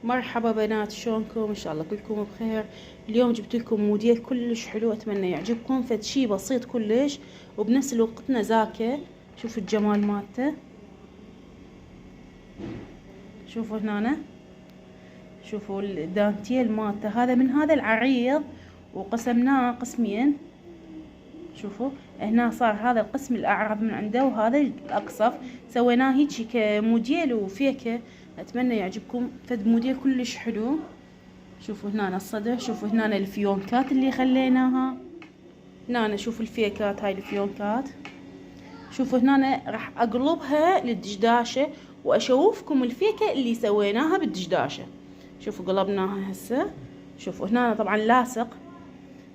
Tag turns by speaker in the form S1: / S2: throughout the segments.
S1: مرحبا بنات، شلونكم؟ ان شاء الله كلكم بخير. اليوم جبت لكم موديل كلش حلو، اتمنى يعجبكم. فد شي بسيط كلش وبنفس الوقت نزاكه. شوفوا الجمال مالته، شوفوا هنا، شوفوا الدانتيل مالته. هذا من هذا العريض وقسمناه قسمين. شوفوا هنا صار هذا القسم الاعرض من عنده وهذا الاقصف، سويناه هيجي كموديل وفيكه. اتمنى يعجبكم، فد موديل كلش حلو. شوفوا هنا الصدر، شوفوا هنا الفيونكات اللي خليناها هنا. شوفوا الفيكات، هاي الفيونكات. شوفوا هنا راح اقلبها للدشداشه واشوفكم الفيكه اللي سويناها بالدشداشه. شوفوا قلبناها هسه. شوفوا هنا طبعا لاصق.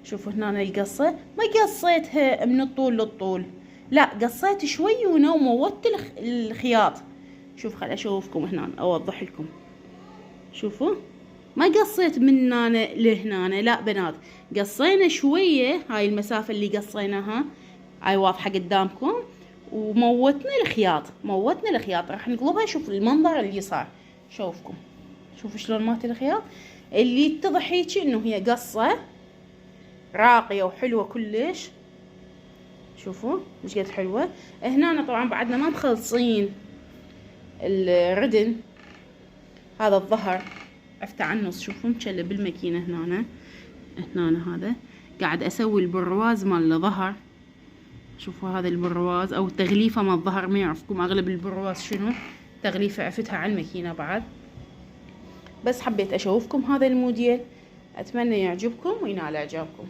S1: شوفوا هنا القصه، ما قصيتها من الطول للطول، لا قصيت شوي وموت الخياط. شوف خل اشوفكم هنا، اوضح لكم. شوفوا ما قصيت من هنا لهنا، لا بنات، قصينا شويه. هاي المسافه اللي قصيناها هاي واضحه قدامكم، وموتنا الخياط، موتنا الخياط. راح نقلبها. شوف المنظر اللي صار، شوفكم، شوفوا شلون مات الخياط. اللي يتضح هيجي انه هي قصه راقيه وحلوه كلش. شوفوا مش قد حلوه. هنا طبعا بعدنا ما مخلصين الردن، هذا الظهر عفته على النص. شوفوا مشلب بالماكينه هنا هذا قاعد اسوي البرواز مال الظهر. شوفوا هذا البرواز او التغليفه مال الظهر، ما يعرفكم اغلب البرواز شنو تغليفه. عفتها على الماكينه بعد، بس حبيت اشوفكم هذا الموديل. اتمنى يعجبكم وينال اعجابكم.